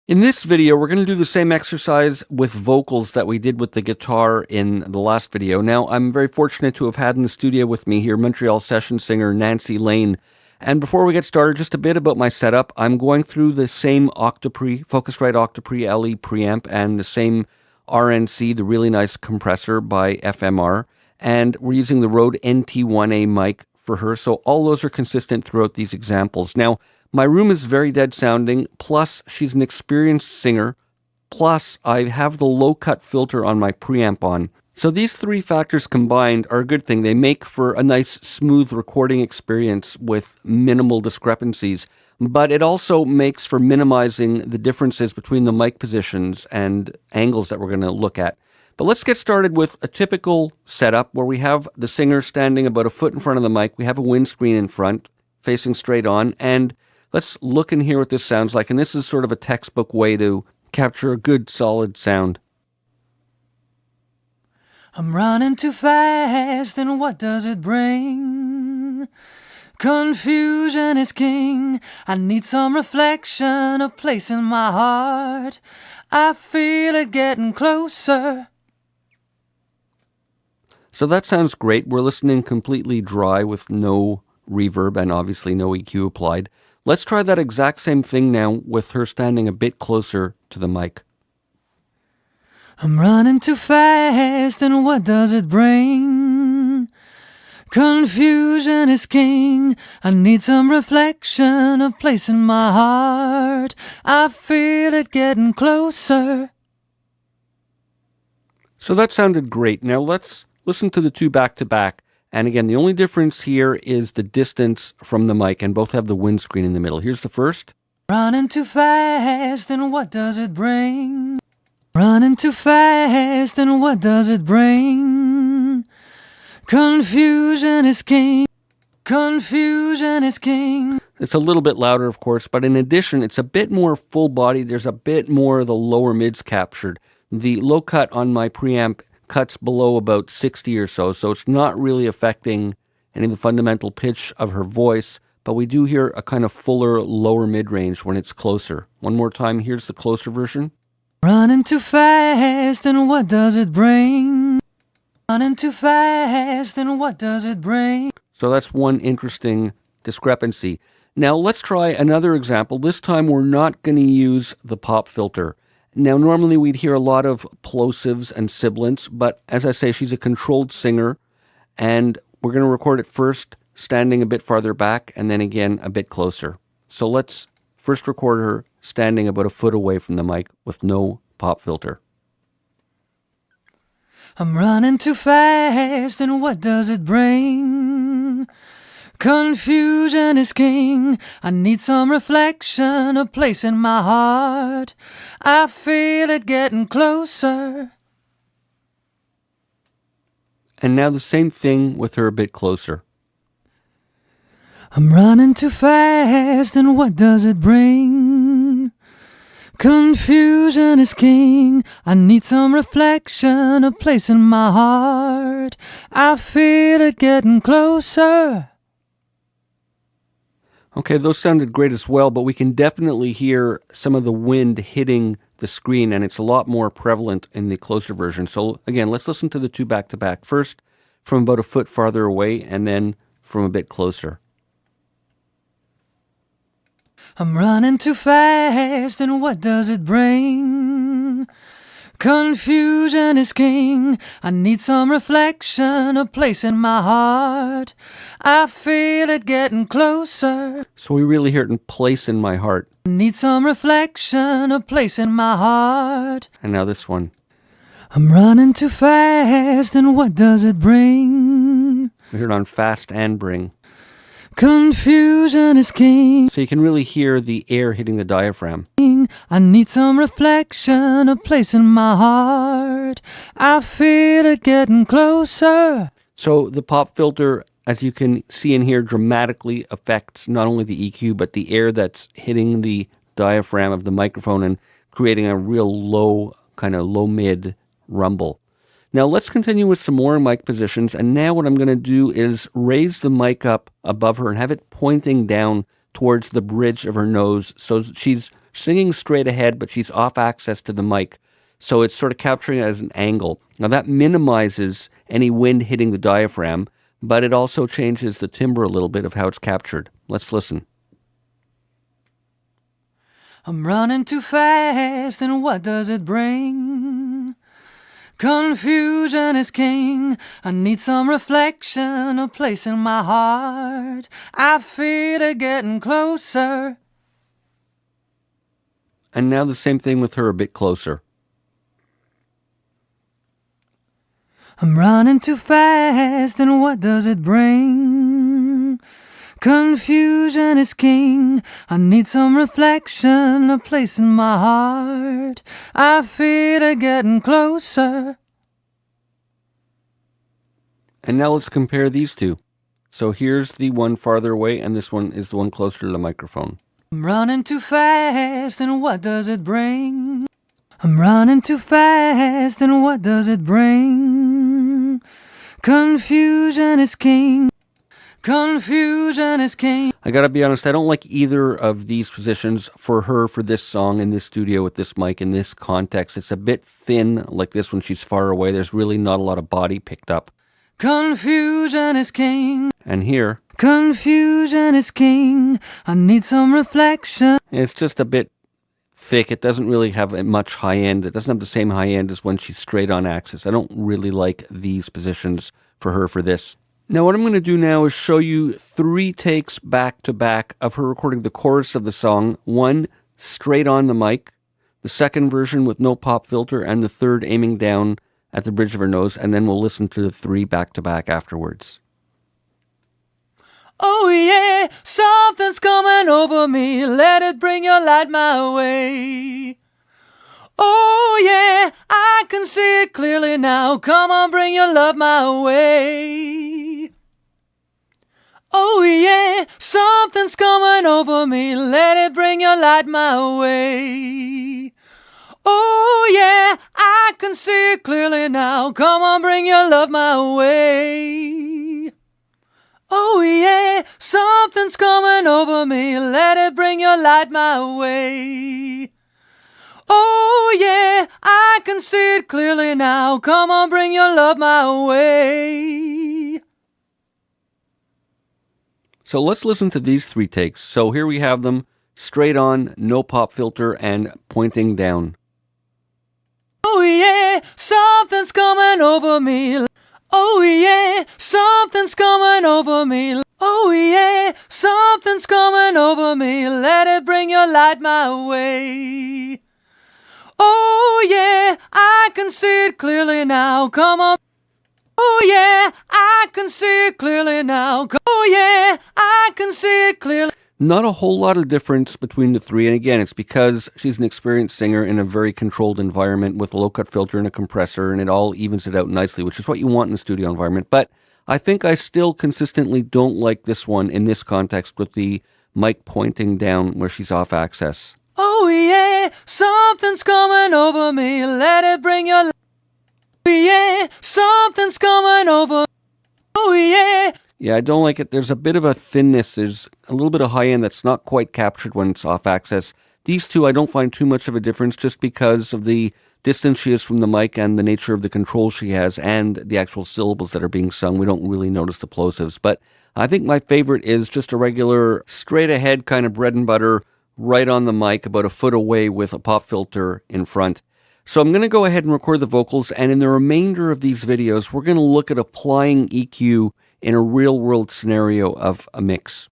In this video, we're going to do the same exercise with vocals that we did with the guitar in the last video. Now, I'm very fortunate to have had in the studio with me here Montreal session singer Nancy Lane. And before we get started, just a bit about my setup. I'm going through the same Octopre, Focusrite Octopre LE preamp, and the same RNC, the really nice compressor by FMR. And we're using the Rode NT1A mic for her, so all those are consistent throughout these examples. Now, my room is very dead sounding, plus she's an experienced singer, plus I have the low cut filter on my preamp on. So these three factors combined are a good thing. They make for a nice smooth recording experience with minimal discrepancies, but it also makes for minimizing the differences between the mic positions and angles that we're going to look at. But let's get started with a typical setup where we have the singer standing about a foot in front of the mic. We have a windscreen in front, facing straight on, and let's look and hear what this sounds like. And this is sort of a textbook way to capture a good, solid sound. I'm running too fast, and what does it bring? Confusion is king. I need some reflection, a place in my heart. I feel it getting closer. So that sounds great. We're listening completely dry with no reverb and obviously no EQ applied. Let's try that exact same thing now with her standing a bit closer to the mic. I'm running too fast, and what does it bring? Confusion is king. I need some reflection, a place in my heart. I feel it getting closer. So that sounded great. Now let's listen to the two back to back. And again, the only difference here is the distance from the mic, and both have the windscreen in the middle. Here's the first. Running too fast, and what does it bring? Running too fast, and what does it bring? Confusion is king. Confusion is king. It's a little bit louder, of course, but in addition, it's a bit more full body. There's a bit more of the lower mids captured. The low cut on my preamp cuts below about 60 or so it's not really affecting any of the fundamental pitch of her voice, but we do hear a kind of fuller, lower mid-range when it's closer. One more time, here's the closer version. Running too fast, and what does it bring? Running too fast, and what does it bring? So that's one interesting discrepancy. Now let's try another example. This time we're not going to use the pop filter. Now, normally we'd hear a lot of plosives and sibilants, but as I say, she's a controlled singer, and we're going to record it first standing a bit farther back, and then again a bit closer. So let's first record her standing about a foot away from the mic with no pop filter. I'm running too fast, and what does it bring? Confusion is king. I need some reflection, a place in my heart. I feel it getting closer. And now the same thing with her a bit closer. I'm running too fast, and what does it bring? Confusion is king. I need some reflection, a place in my heart. I feel it getting closer. Okay, those sounded great as well, but we can definitely hear some of the wind hitting the screen, and it's a lot more prevalent in the closer version. So again, let's listen to the two back to back. First from about a foot farther away, and then from a bit closer. I'm running too fast, and what does it bring? Confusion is king. I need some reflection, a place in my heart. I feel it getting closer. So we really hear it in place in my heart. Need some reflection, a place in my heart. And now this one. I'm running too fast, and what does it bring? We hear it on fast and bring. Confusion is king. So you can really hear the air hitting the diaphragm. I need some reflection, a place in my heart. I feel it getting closer. So the pop filter, as you can see and hear, dramatically affects not only the EQ, but the air that's hitting the diaphragm of the microphone and creating a real low, kind of low-mid rumble. Now let's continue with some more mic positions, and now what I'm going to do is raise the mic up above her and have it pointing down towards the bridge of her nose so she's singing straight ahead, but she's off access to the mic. So it's sort of capturing it as an angle. Now that minimizes any wind hitting the diaphragm, but it also changes the timbre a little bit of how it's captured. Let's listen. I'm running too fast, and what does it bring? Confusion is king. I need some reflection, a place in my heart. I feel it getting closer. And now the same thing with her, a bit closer. I'm running too fast, and what does it bring? Confusion is king. I need some reflection, a place in my heart. I feel it getting closer. And now let's compare these two. So here's the one farther away, and this one is the one closer to the microphone. I'm running too fast, and what does it bring? I'm running too fast, and what does it bring? Confusion is king. Confusion is king. I gotta be honest, I don't like either of these positions for her for this song in this studio with this mic in this context. It's a bit thin, like this when she's far away. There's really not a lot of body picked up. Confusion is king. And here, confusion is king. I need some reflection. It's just a bit thick. It doesn't really have much high end. It doesn't have the same high end as when she's straight on axis. I don't really like these positions for her for this. Now what I'm going to do now is show you 3 takes back to back of her recording the chorus of the song. One straight on the mic, the second version with no pop filter, and the third aiming down at the bridge of her nose, and then we'll listen to the 3 back to back afterwards. Oh yeah, something's coming over me. Let it bring your light my way. Oh yeah, I can see it clearly now. Come on, bring your love my way. Oh yeah, something's coming over me. Let it bring your light my way. Oh yeah, I can see it clearly now. Come on, bring your love my way. Oh yeah, something's coming over me. Let it bring your light my way. Oh yeah, I can see it clearly now. Come on, bring your love my way. So let's listen to these 3 takes. So here we have them, straight on, no pop filter, and pointing down. Oh yeah, something's coming over me. Oh yeah, something's coming over me. Oh yeah, something's coming over me. Let it bring your light my way. Oh yeah, I can see it clearly now. Come on. Oh yeah, I can see it clearly now. Oh yeah, I can see it clearly. Not a whole lot of difference between the 3, and again, it's because she's an experienced singer in a very controlled environment with a low-cut filter and a compressor, and it all evens it out nicely, which is what you want in a studio environment. But I think I still consistently don't like this one in this context with the mic pointing down where she's off access. Oh yeah, something's coming over me. Let it bring your... Oh yeah, something's coming over... Oh yeah. Yeah, I don't like it. There's a bit of a thinness. There's a little bit of high end that's not quite captured when it's off access. These 2, I don't find too much of a difference just because of the distance she is from the mic and the nature of the control she has and the actual syllables that are being sung. We don't really notice the plosives. But I think my favorite is just a regular straight ahead kind of bread and butter right on the mic about a foot away with a pop filter in front. So I'm going to go ahead and record the vocals, and in the remainder of these videos, we're going to look at applying EQ in a real-world scenario of a mix.